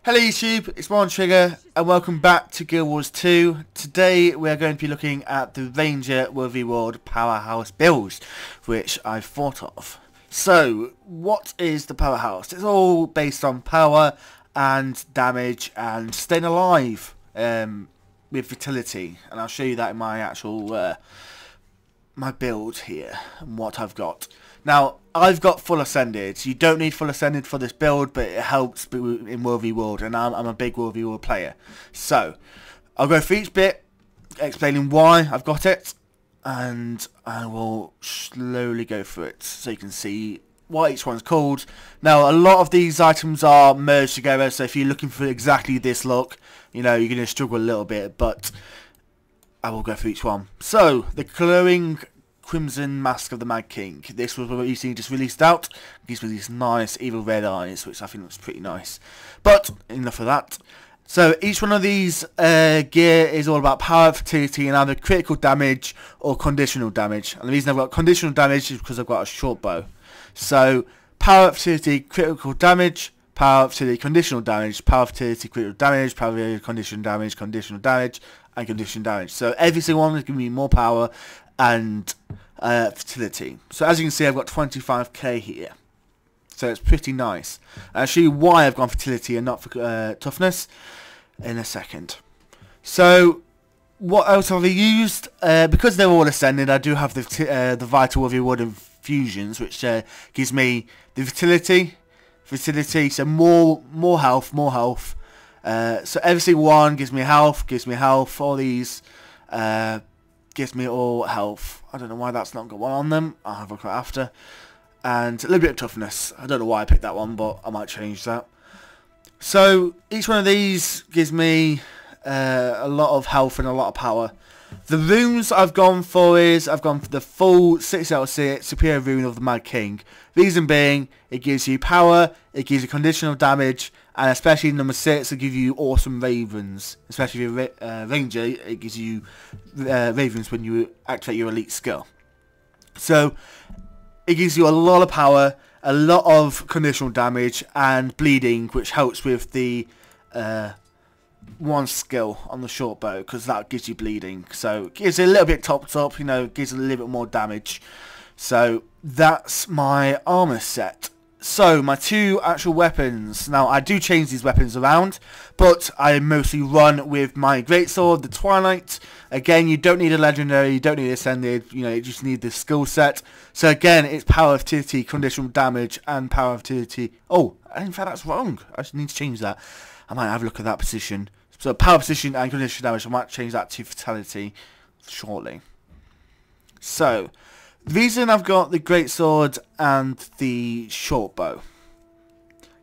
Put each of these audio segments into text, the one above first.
Hello YouTube, it's Trigger and welcome back to Guild Wars 2. Today we are going to be looking at the Ranger WVW Powerhouse build, which I've thought of. So, what is the Powerhouse? It's all based on power and damage and staying alive with vitality, and I'll show you that in my actual my build here and what I've got. Now, I've got full ascended. You don't need full ascended for this build, but it helps in WVW, and I'm a big WVW player. So, I'll go through each bit, explaining why I've got it, and I will slowly go through it so you can see what each one's called. Now, a lot of these items are merged together, so if you're looking for exactly this look, you know, you're going to struggle a little bit, but I will go through each one. So, the glowing Crimson Mask of the Mad King. This was recently just released out. Gives me these nice evil red eyes, which I think looks pretty nice. But enough of that. So each one of these gear is all about power, fertility, and either critical damage or conditional damage. And the reason I've got conditional damage is because I've got a short bow. So power, fertility, critical damage, power, fertility, conditional damage, power, fertility, critical damage, power, fertility, conditional damage, conditional damage, and conditional damage. So every single one is going to be more power and fertility. So as you can see, I've got 25k here, so it's pretty nice. I'll show you why I've gone fertility and not for toughness in a second. So what else have I used? Because they're all ascended, I do have the vital WVW infusions, which gives me the fertility, so more health. So every single one gives me health. All these gives me all health. I don't know why that's not got one on them. I'll have a look at it after. And a little bit of toughness. I don't know why I picked that one, but I might change that. So each one of these gives me a lot of health and a lot of power. The runes I've gone for the full 6 out of 6 superior rune of the Mad King. Reason being, it gives you power, it gives you conditional damage, and especially number 6, it gives you awesome ravens. Especially if you're a ranger, it gives you ravens when you activate your elite skill. So it gives you a lot of power, a lot of conditional damage, and bleeding, which helps with the one skill on the short bow, because that gives you bleeding. So it gives it a little bit topped up, you know, gives it a little bit more damage. So that's my armor set. So my two actual weapons. Now I do change these weapons around, but I mostly run with my greatsword, the Twilight. Again, you don't need a legendary, you don't need ascended, you know, you just need the skill set. So again, it's power, fertility, conditional damage, and power, fertility. Oh, in fact that's wrong. I just need to change that. I might have a look at that position. So power, position, and conditional damage. I might change that to fatality shortly. So the reason I've got the greatsword and the short bow.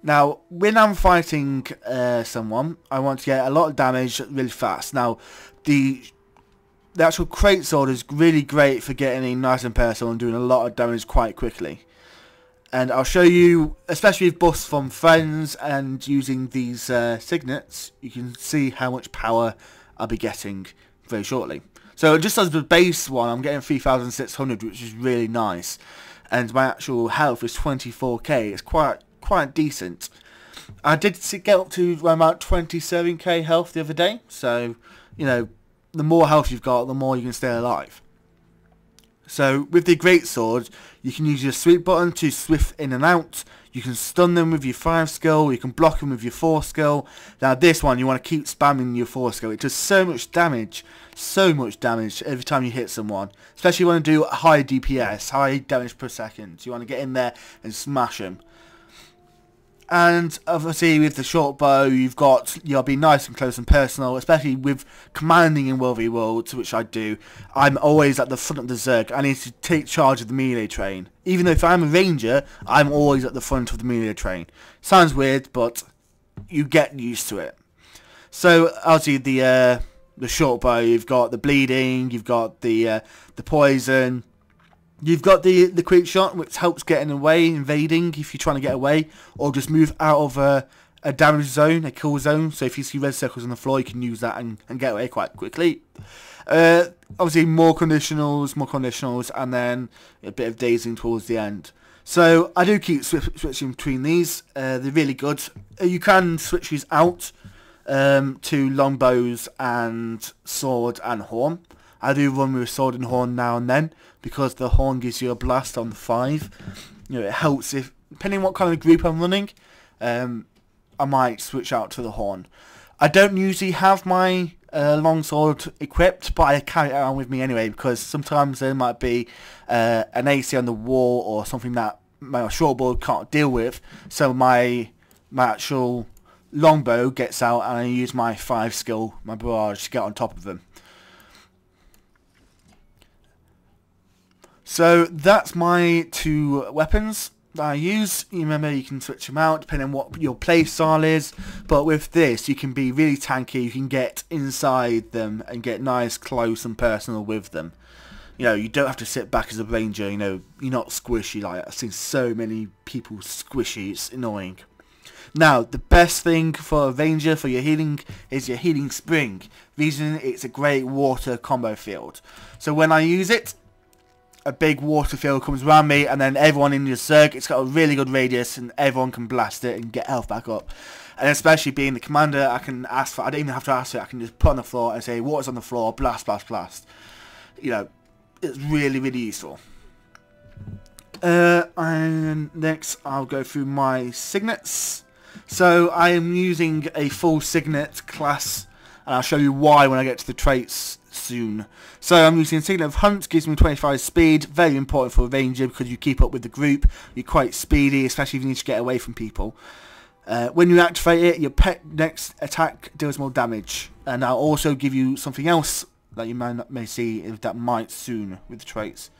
Now, when I'm fighting someone, I want to get a lot of damage really fast. Now, the actual greatsword is really great for getting in nice and personal and doing a lot of damage quite quickly. And I'll show you, especially with buffs from friends and using these signets, you can see how much power I'll be getting very shortly. So just as the base one, I'm getting 3,600, which is really nice. And my actual health is 24k. It's quite decent. I did get up to about 27k health the other day. So, you know, the more health you've got, the more you can stay alive. So with the greatsword, you can use your sweep button to swift in and out. You can stun them with your 5 skill. You can block them with your 4 skill. Now this one, you want to keep spamming your 4 skill. It does so much damage every time you hit someone. Especially when you do high DPS, high damage per second. You want to get in there and smash them. And obviously with the short bow, you'll be nice and close and personal, especially with commanding in WVW, which I do. I'm always at the front of the Zerg. I need to take charge of the melee train. Even though if I'm a ranger, I'm always at the front of the melee train. Sounds weird, but you get used to it. So obviously the short bow, you've got the bleeding, you've got the poison. You've got the quick shot, which helps getting away, invading if you're trying to get away, or just move out of a damage zone, a kill zone. So if you see red circles on the floor, you can use that and get away quite quickly. Obviously more conditionals, and then a bit of dazing towards the end. So I do keep switching between these. They're really good. You can switch these out to longbows and sword and horn. I do run with sword and horn now and then because the horn gives you a blast on the 5. You know, it helps if, depending on what kind of group I'm running, I might switch out to the horn. I don't usually have my longsword equipped, but I carry it around with me anyway because sometimes there might be an AC on the wall or something that my shortbow can't deal with, so my actual longbow gets out and I use my 5 skill, my barrage, to get on top of them. So that's my 2 weapons that I use. You remember, you can switch them out depending on what your play style is, but with this you can be really tanky. You can get inside them and get nice, close and personal with them. You know, you don't have to sit back as a ranger. You know, you're not squishy. Like, I've seen so many people squishy, it's annoying. Now, the best thing for a ranger for your healing is your healing spring. Reason, it's a great water combo field. So when I use it, a big water field comes around me, and then everyone in your zerg, it's got a really good radius and everyone can blast it and get health back up. And especially being the commander, I can ask for, I don't even have to ask for it, I can just put on the floor and say water's on the floor, blast, blast, blast. You know, it's really, really useful. And next I'll go through my signets. So I am using a full signet class, and I'll show you why when I get to the traits soon. So I'm using Signet of Hunt, gives me 25 speed, very important for a ranger because you keep up with the group, you're quite speedy, especially if you need to get away from people. When you activate it, your pet next attack deals more damage, and I'll also give you something else that you may see if that might soon with the traits.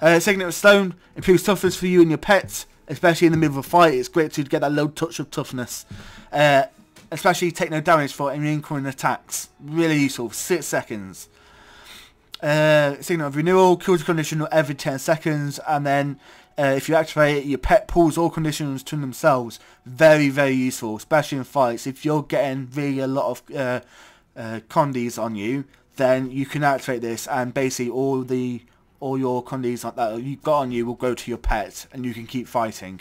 Signet of Stone improves toughness for you and your pets, especially in the middle of a fight. It's great to get that low touch of toughness. Especially take no damage for any incoming attacks. Really useful, 6 seconds. Signet of Renewal, kills a condition every 10 seconds, and then if you activate it, your pet pulls all conditions to themselves. Very, very useful, especially in fights. If you're getting really a lot of condies on you, then you can activate this, and basically all your condies that you've got on you will go to your pet, and you can keep fighting.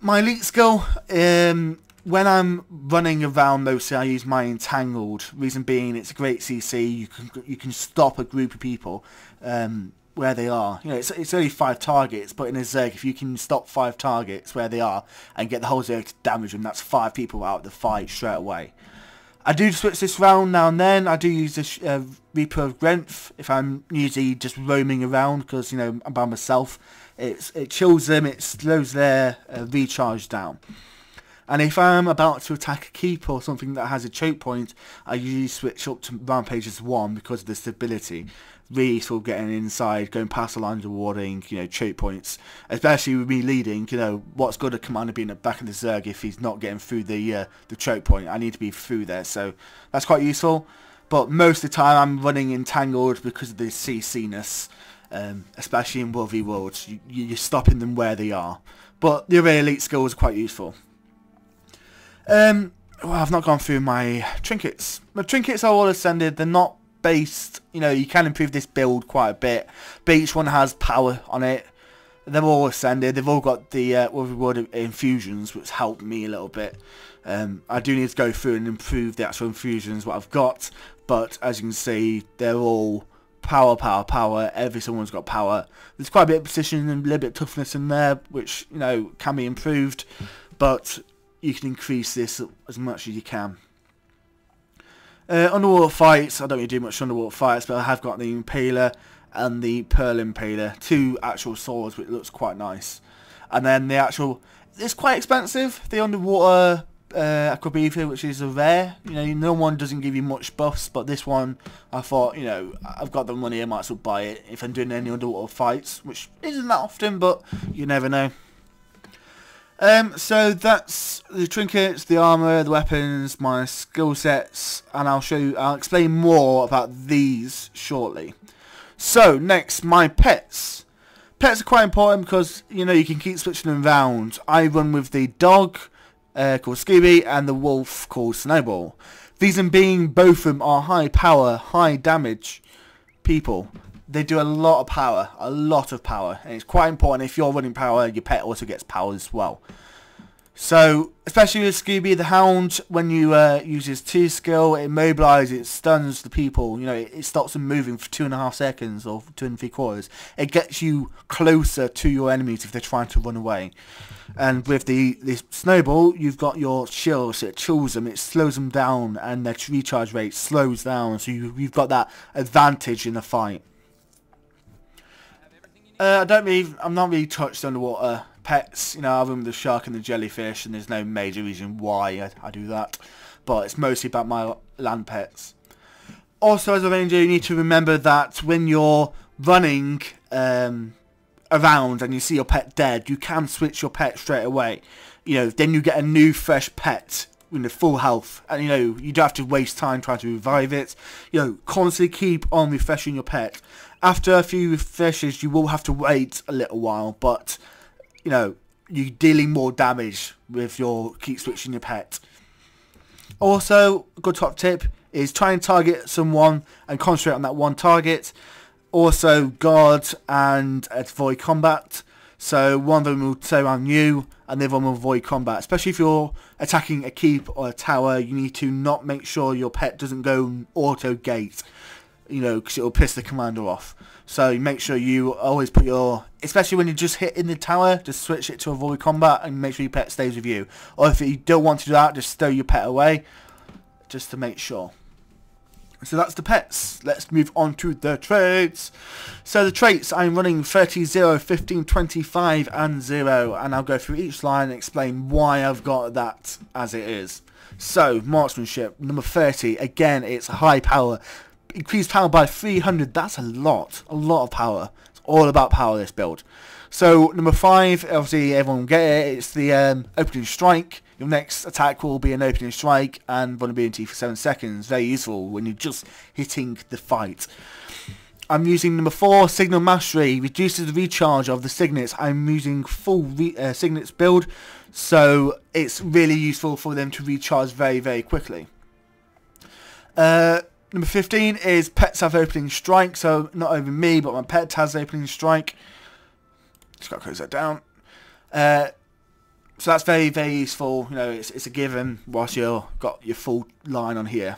My elite skill, when I'm running around mostly, I use my entangled. Reason being, it's a great CC. You can stop a group of people where they are. You know, it's only 5 targets, but in a zerg, if you can stop 5 targets where they are and get the whole zerg to damage them, that's 5 people out of the fight straight away. I do switch this round now and then. I do use the Reaper of Grenth if I'm usually just roaming around because, you know, I'm by myself. It chills them, it slows their recharge down. And if I'm about to attack a keep or something that has a choke point, I usually switch up to Rampage's 1 because of the stability. Really sort of getting inside, going past the lines of warding, you know, choke points. Especially with me leading, you know, what's good a commander being at the back of the zerg if he's not getting through the choke point. I need to be through there, so that's quite useful. But most of the time I'm running entangled because of the CC-ness, especially in World v World. You're stopping them where they are. But the other elite skills are quite useful. Well, I've not gone through my trinkets. My trinkets are all ascended. They're not based, you know, you can improve this build quite a bit, but each one has power on it. They're all ascended. They've all got the reward infusions, which help me a little bit. I do need to go through and improve the actual infusions, what I've got, but as you can see, they're all power, power, power. Every someone's got power. There's quite a bit of precision and a little bit of toughness in there, which, you know, can be improved, but you can increase this as much as you can. Underwater fights, I don't really do much underwater fights, but I have got the Impaler and the Pearl Impaler, 2 actual swords, which looks quite nice. And then the actual, it's quite expensive, the underwater Aquabeaver, which is a rare. You know, no one doesn't give you much buffs, but this one, I thought, you know, I've got the money, I might as well buy it if I'm doing any underwater fights, which isn't that often, but you never know. So that's the trinkets, the armor, the weapons, my skill sets, and I'll explain more about these shortly. So next, my pets. Pets are quite important because, you know, you can keep switching them around. I run with the dog called Scooby and the wolf called Snowball. Reason being, both of them are high power, high damage people. they do a lot of power, and it's quite important. If you're running power, your pet also gets power as well. So, especially with Scooby the Hound, when you use his 2 skill, it immobilizes, it stuns the people. You know, it stops them moving for 2.5 seconds or 2 3/4. It gets you closer to your enemies if they're trying to run away. And with the snowball, you've got your shield, so it chills them, it slows them down, and their recharge rate slows down. So you've got that advantage in the fight. I'm not really touched underwater pets, you know, other than the shark and the jellyfish, and there's no major reason why I do that, but it's mostly about my land pets. Also, as a ranger, you need to remember that when you're running around and you see your pet dead, you can switch your pet straight away. You know, then you get a new fresh pet with the full health, and you know, you don't have to waste time trying to revive it. You know, constantly keep on refreshing your pet. After a few refreshes, you will have to wait a little while, but you know, you're dealing more damage with your keep switching your pet. Also, a good top tip is try and target someone and concentrate on that one target. Also, guard and avoid combat. So one of them will stay around you and the other one will avoid combat. Especially if you're attacking a keep or a tower, you need to not make sure your pet doesn't go auto gate. You know, because it will piss the commander off. So you make sure you always put your, especially when you just hit in the tower, just switch it to avoid combat and make sure your pet stays with you. Or if you don't want to do that, just stow your pet away, just to make sure. So that's the pets. Let's move on to the traits. So the traits, I'm running 30, 0, 15, 25 and 0, and I'll go through each line and explain why I've got that as it is. So marksmanship, number 30, again it's high power. Increased power by 300, that's a lot of power. It's all about power, this build. So number 5, obviously everyone will get it, it's the opening strike. Your next attack will be an opening strike and vulnerability for 7 seconds. Very useful when you're just hitting the fight. I'm using number 4, signal mastery, reduces the recharge of the signets. I'm using full signets build, so it's really useful for them to recharge very quickly. Number 15 is pets have opening strike, so not only me, but my pet has opening strike. Just gotta close that down. So that's very useful. You know, it's a given whilst you've got your full line on here.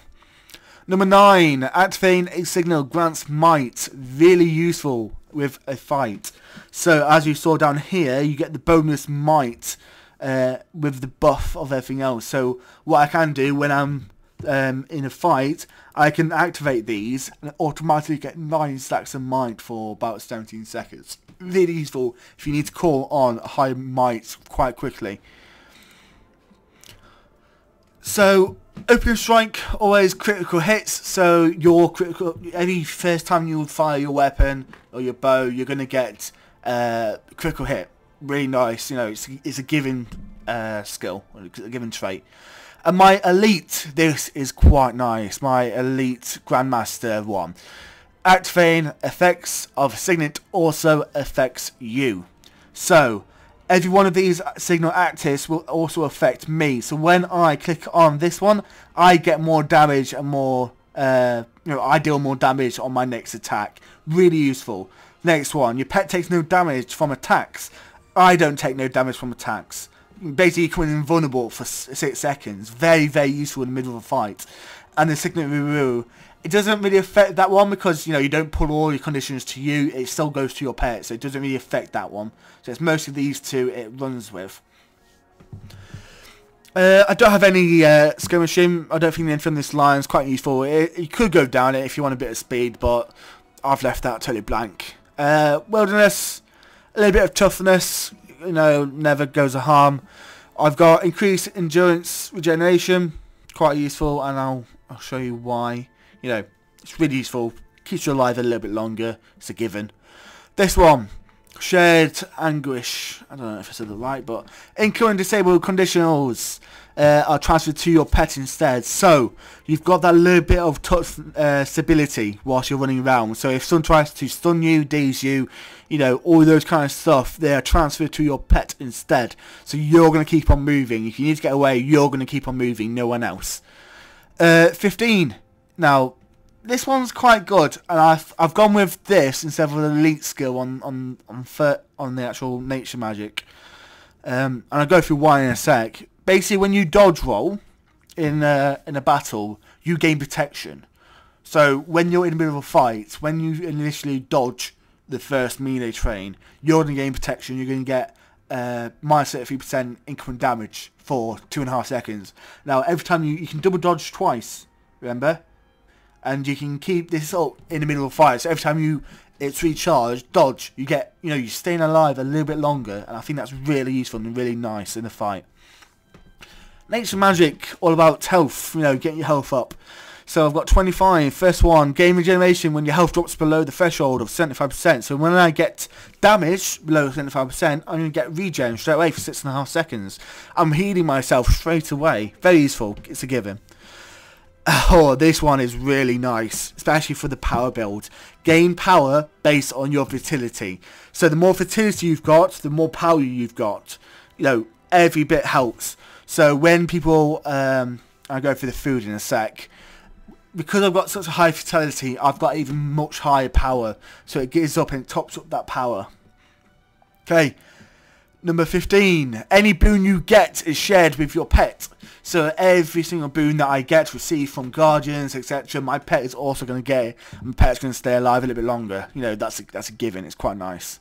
Number 9, activating a signal grants might, really useful with a fight. So as you saw down here, you get the bonus might with the buff of everything else. So what I can do when I'm in a fight, I can activate these and automatically get 9 stacks of might for about 17 seconds. Really useful if you need to call on a high might quite quickly. So opening strike, always critical hits. So your critical, every first time you fire your weapon or your bow, you're going to get critical hit. Really nice. You know, it's a given skill, a given trait. And my elite, this is quite nice, my elite Grandmaster one. Activating effects of signet also affects you. So, every one of these signal actives will also affect me. So when I click on this one, I get more damage and more, I deal more damage on my next attack. Really useful. Next one, your pet takes no damage from attacks. I don't take no damage from attacks. Basically becoming invulnerable for 6 seconds. Very useful in the middle of a fight. And the signet Ruru, it doesn't really affect that one because, you know, you don't pull all your conditions to you. It still goes to your pet, so it doesn't really affect that one. So it's mostly these two it runs with. I don't have any skirmishing. I don't think the info in this line is quite useful. You could go down it if you want a bit of speed, but I've left that totally blank. Wilderness, a little bit of toughness. You know, never goes a harm. I've got increased endurance regeneration, quite useful, and I'll show you why. You know, it's really useful, keeps you alive a little bit longer, it's a given. This one, shared anguish, I don't know if I said it right, but incoming disabled conditionals are transferred to your pet instead. So you've got that little bit of touch stability whilst you're running around. So if someone tries to stun you, daze you, you know, all those kind of stuff, they are transferred to your pet instead. So you're going to keep on moving. If you need to get away, you're going to keep on moving, no one else. 15. Now, this one's quite good, and I've gone with this instead of an elite skill on the actual nature magic. And I'll go through why in a sec. Basically, when you dodge roll in a battle, you gain protection. So when you're in the middle of a fight, when you initially dodge the first melee train, you're going to gain protection. You're going to get minus 33% incoming damage for 2.5 seconds. Now, every time you can double dodge twice, remember? And you can keep this up in the middle of a fight. So every time it's recharged, dodge, you get, you're staying alive a little bit longer. And I think that's really useful and really nice in the fight. Nature magic, all about health, getting your health up. So I've got 25. First one, gain regeneration when your health drops below the threshold of 75%. So when I get damage below 75%, I'm going to get regen straight away for 6.5 seconds. I'm healing myself straight away. Very useful. It's a given. Oh, this one is really nice, especially for the power build. Gain power based on your fertility. So the more fertility you've got, the more power you've got. Every bit helps. So when people, I'll go for the food in a sec. Because I've got such a high fertility, I've got even much higher power. So it gives up and tops up that power. Okay. Number 15. Any boon you get is shared with your pet. So every single boon that I get, receive from guardians, etc., my pet is also going to get it. And my pet's going to stay alive a little bit longer. That's a given. It's quite nice.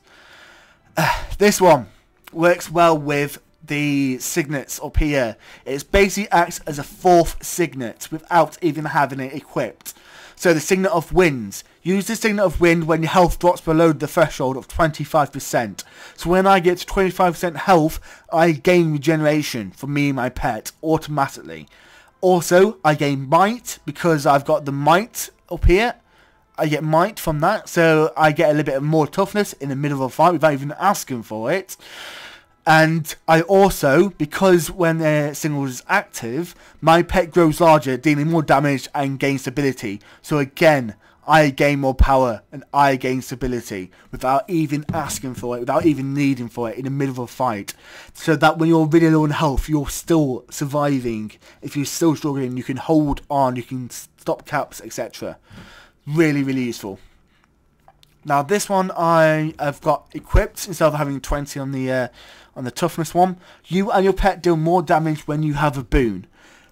This one works well with the signets up here. It basically acts as a 4th signet without even having it equipped. So the signet of wind. Use the signet of wind when your health drops below the threshold of 25%. So when I get to 25% health, I gain regeneration for me and my pet automatically. Also, I gain might because I've got the might up here. I get might from that, so I get a little bit more toughness in the middle of a fight without even asking for it. And I also, because when the signal is active, my pet grows larger, dealing more damage and gains stability. So again, I gain more power and I gain stability without even asking for it, without even needing for it in the middle of a fight. So that when you're really low on health, you're still surviving. If you're still struggling, you can hold on, you can stop caps, etc. Really, really useful. Now this one I have got equipped instead of having 20 on the toughness one. You and your pet deal more damage when you have a boon.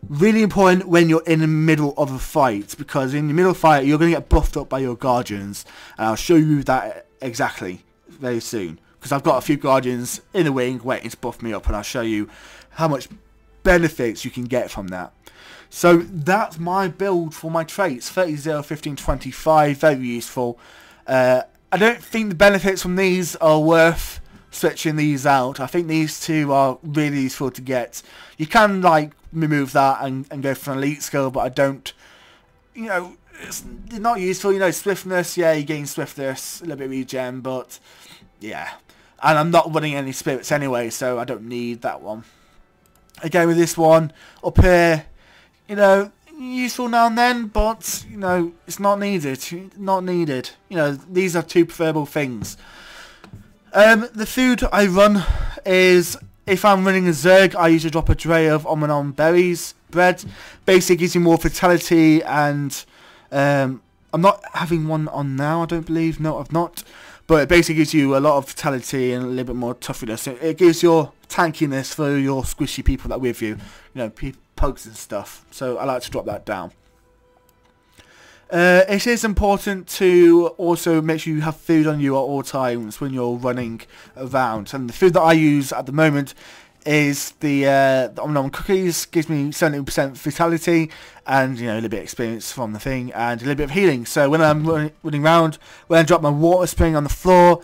Really important when you're in the middle of a fight, because in the middle of a fight you're going to get buffed up by your guardians, and I'll show you that exactly very soon, because I've got a few guardians in the wing waiting to buff me up, and I'll show you how much benefits you can get from that. So that's my build for my traits. 30, 0, 15, 25, very useful. I don't think the benefits from these are worth switching these out. I think these two are really useful to get. You can remove that and go for an elite skill, but I don't, it's not useful. Swiftness, yeah, you gain swiftness, a little bit of regen, but yeah, and I'm not running any spirits anyway, so I don't need that one. Again, with this one up here, useful now and then, but it's not needed. These are two preferable things. The food I run is, if I'm running a Zerg, I usually drop a tray of Omenon berries bread. Basically gives you more vitality, and I'm not having one on now, I don't believe. No, I've not. But it basically gives you a lot of vitality and a little bit more toughness. It gives your tankiness for your squishy people that are with you. Pugs and stuff. So I like to drop that down. It is important to also make sure you have food on you at all times when you're running around. And the food that I use at the moment is the Omnom cookies. Gives me 70% vitality and a little bit of experience from the thing and a little bit of healing. So when I'm running around, when I drop my water spring on the floor,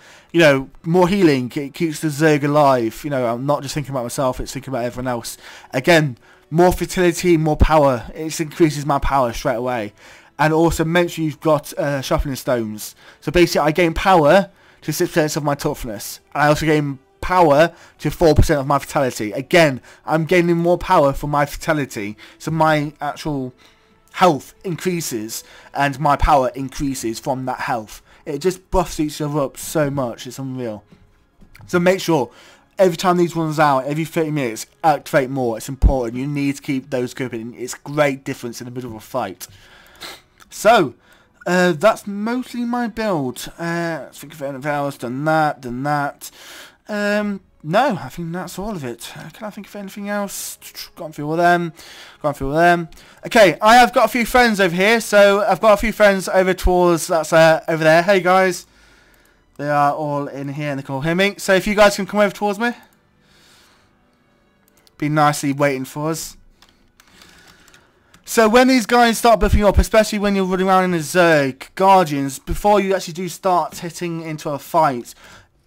more healing. It keeps the Zerg alive. I'm not just thinking about myself, it's thinking about everyone else. Again, more fertility, more power. It increases my power straight away. And also make sure you've got sharpening stones. So basically I gain power to 6% of my toughness. And I also gain power to 4% of my vitality. Again, I'm gaining more power from my vitality. So my actual health increases and my power increases from that health. It just buffs each other up so much. It's unreal. So make sure every time these runs out, every 30 minutes, activate more. It's important. You need to keep those going. It's a great difference in the middle of a fight. So, That's mostly my build. Let's think of anything else. Done that. No, I think that's all of it. Can I think of anything else? Gone through all them. Okay, I have got a few friends over here. So I've got a few friends over towards, that's over there. Hey guys. They are all in here and they can all hear me. So if you guys can come over towards me. Be nicely waiting for us. So when these guys start buffing you up, especially when you're running around in a Zerg, Guardians, before you actually do start hitting into a fight,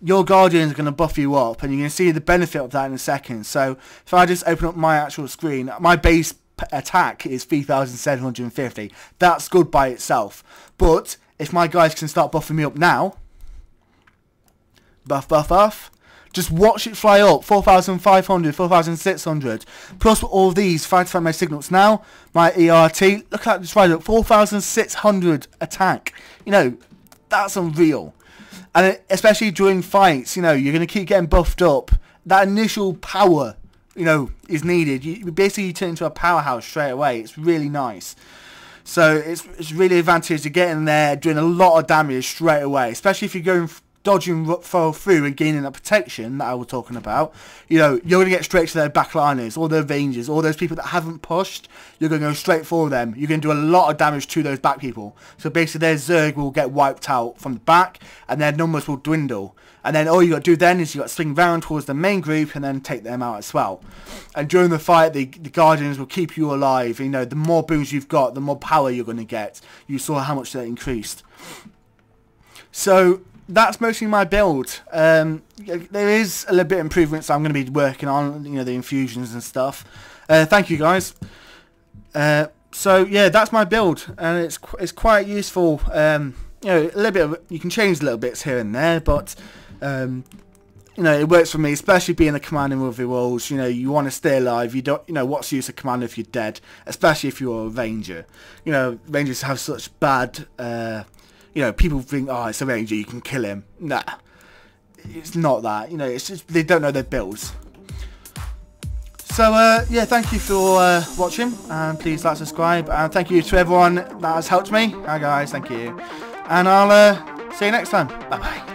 your Guardians are going to buff you up, and you're going to see the benefit of that in a second. So if I just open up my actual screen, my base attack is 3,750. That's good by itself. But if my guys can start buffing me up now, buff, just watch it fly up, 4,500, 4,600, plus all these, if I find my signets now, my ERT, look at this right up, 4,600 attack. You know, that's unreal. And especially during fights, you know, you're going to keep getting buffed up. That initial power, you know, is needed. You basically turn into a powerhouse straight away. It's really nice. So it's really advantageous to get in there, doing a lot of damage straight away, especially if you're going dodging through and gaining that protection that I was talking about. You know, you're going to get straight to their backliners, all their Rangers, all those people that haven't pushed. You're going to go straight for them. You're going to do a lot of damage to those back people. So basically their Zerg will get wiped out from the back and their numbers will dwindle. And then all you got to do then is you got to swing round towards the main group and then take them out as well. And during the fight, the Guardians will keep you alive. You know, the more boons you've got, the more power you're going to get. You saw how much that increased. So that's mostly my build. There is a little bit of improvements I'm going to be working on, you know, the infusions and stuff. Thank you guys. So yeah, that's my build, and it's quite useful. You know, a little bit of, you can change little bits here and there, but you know, it works for me, especially being a commander in World Worlds. You know, you want to stay alive. You don't, you know, what's the use of commander if you're dead, especially if you're a Ranger. You know, Rangers have such bad. You know, people think, oh, it's a Ranger, you can kill him. Nah, it's not that. You know, it's just they don't know their builds. So, yeah, thank you for watching, and please like, subscribe, and thank you to everyone that has helped me. Hi guys, thank you. And I'll see you next time. Bye-bye.